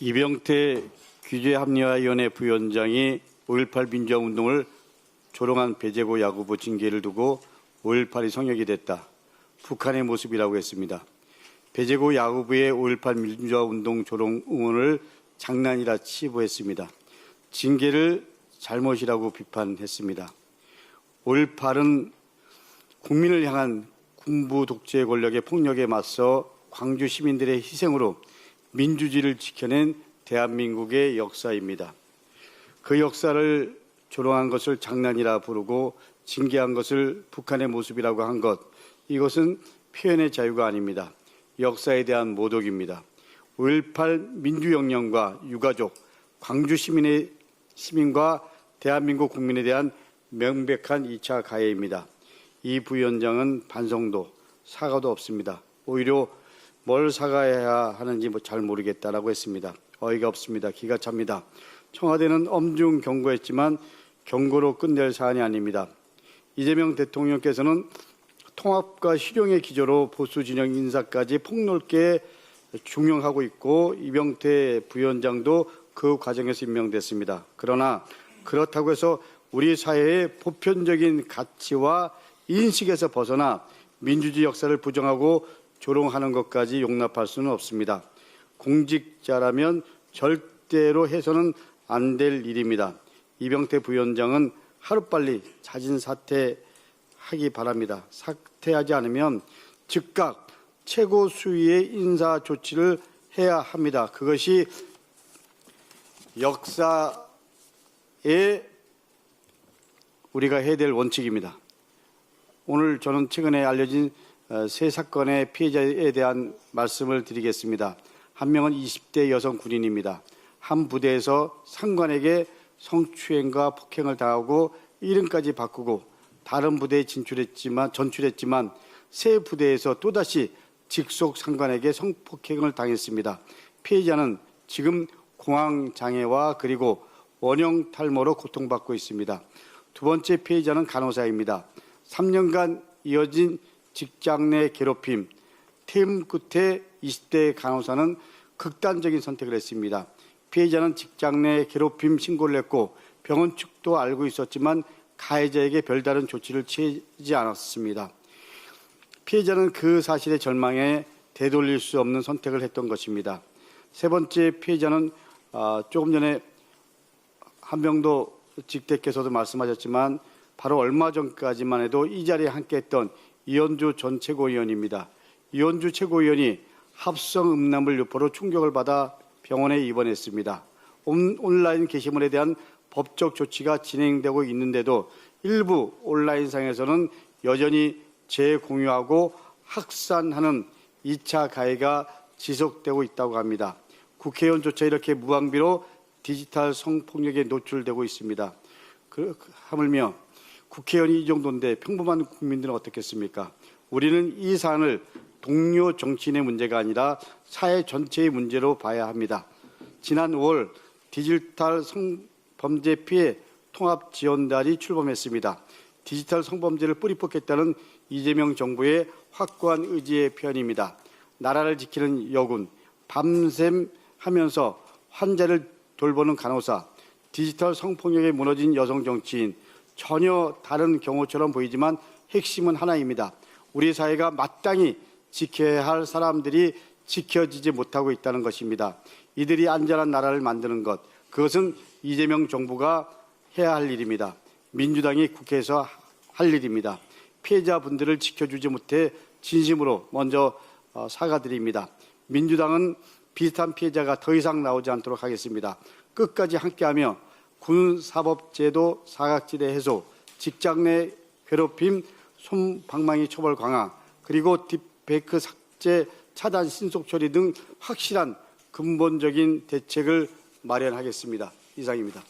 이병태 규제합리화위원회 부위원장이 5.18 민주화운동을 조롱한 배재고 야구부 징계를 두고 5.18이 성역이 됐다. 북한의 모습이라고 했습니다. 배재고 야구부의 5.18 민주화운동 조롱 응원을 장난이라 치부했습니다. 징계를 잘못이라고 비판했습니다. 5.18은 국민을 향한 군부 독재 권력의 폭력에 맞서 광주 시민들의 희생으로 민주주의를 지켜낸 대한민국의 역사입니다. 그 역사를 조롱한 것을 장난이라 부르고 징계한 것을 북한의 모습이라고 한 것, 이것은 표현의 자유가 아닙니다. 역사에 대한 모독입니다. 5.18 민주혁명과 유가족, 광주 시민과 대한민국 국민에 대한 명백한 2차 가해입니다. 이 부위원장은 반성도, 사과도 없습니다. 오히려 뭘 사과해야 하는지 잘 모르겠다라고 했습니다. 어이가 없습니다. 기가 찹니다. 청와대는 엄중 경고했지만 경고로 끝낼 사안이 아닙니다. 이재명 대통령께서는 통합과 실용의 기조로 보수 진영 인사까지 폭넓게 중용하고 있고 이병태 부위원장도 그 과정에서 임명됐습니다. 그러나 그렇다고 해서 우리 사회의 보편적인 가치와 인식에서 벗어나 민주주의 역사를 부정하고 조롱하는 것까지 용납할 수는 없습니다. 공직자라면 절대로 해서는 안 될 일입니다. 이병태 부위원장은 하루빨리 자진 사퇴하기 바랍니다. 사퇴하지 않으면 즉각 최고 수위의 인사 조치를 해야 합니다. 그것이 역사에 우리가 해야 될 원칙입니다. 오늘 저는 최근에 알려진 세 사건의 피해자에 대한 말씀을 드리겠습니다. 한 명은 20대 여성 군인입니다. 한 부대에서 상관에게 성추행과 폭행을 당하고 이름까지 바꾸고 다른 부대에 전출했지만 새 부대에서 또다시 직속 상관에게 성폭행을 당했습니다. 피해자는 지금 공황장애와 그리고 원형 탈모로 고통받고 있습니다. 두 번째 피해자는 간호사입니다. 3년간 이어진 직장 내 괴롭힘, 퇴임 끝에 20대 간호사는 극단적인 선택을 했습니다. 피해자는 직장 내 괴롭힘 신고를 했고 병원 측도 알고 있었지만 가해자에게 별다른 조치를 취하지 않았습니다. 피해자는 그 사실에 절망해 되돌릴 수 없는 선택을 했던 것입니다. 세 번째 피해자는 조금 전에 한병도 직대께서도 말씀하셨지만 바로 얼마 전까지만 해도 이 자리에 함께했던 이현주 전 최고위원입니다. 이현주 최고위원이 합성 음란물 유포로 충격을 받아 병원에 입원했습니다. 온라인 게시물에 대한 법적 조치가 진행되고 있는데도 일부 온라인상에서는 여전히 재공유하고 확산하는 2차 가해가 지속되고 있다고 합니다. 국회의원조차 이렇게 무방비로 디지털 성폭력에 노출되고 있습니다. 하물며 국회의원이 이 정도인데 평범한 국민들은 어떻겠습니까? 우리는 이 사안을 동료 정치인의 문제가 아니라 사회 전체의 문제로 봐야 합니다. 지난 5월 디지털 성범죄 피해 통합지원단이 출범했습니다. 디지털 성범죄를 뿌리 뽑겠다는 이재명 정부의 확고한 의지의 표현입니다. 나라를 지키는 여군, 밤샘 하면서 환자를 돌보는 간호사, 디지털 성폭력에 무너진 여성 정치인, 전혀 다른 경우처럼 보이지만 핵심은 하나입니다. 우리 사회가 마땅히 지켜야 할 사람들이 지켜지지 못하고 있다는 것입니다. 이들이 안전한 나라를 만드는 것, 그것은 이재명 정부가 해야 할 일입니다. 민주당이 국회에서 할 일입니다. 피해자분들을 지켜주지 못해 진심으로 먼저 사과드립니다. 민주당은 비슷한 피해자가 더 이상 나오지 않도록 하겠습니다. 끝까지 함께하며 군사법제도 사각지대 해소, 직장 내 괴롭힘, 솜방망이 처벌 강화, 그리고 딥페이크 삭제, 차단, 신속 처리 등 확실한 근본적인 대책을 마련하겠습니다. 이상입니다.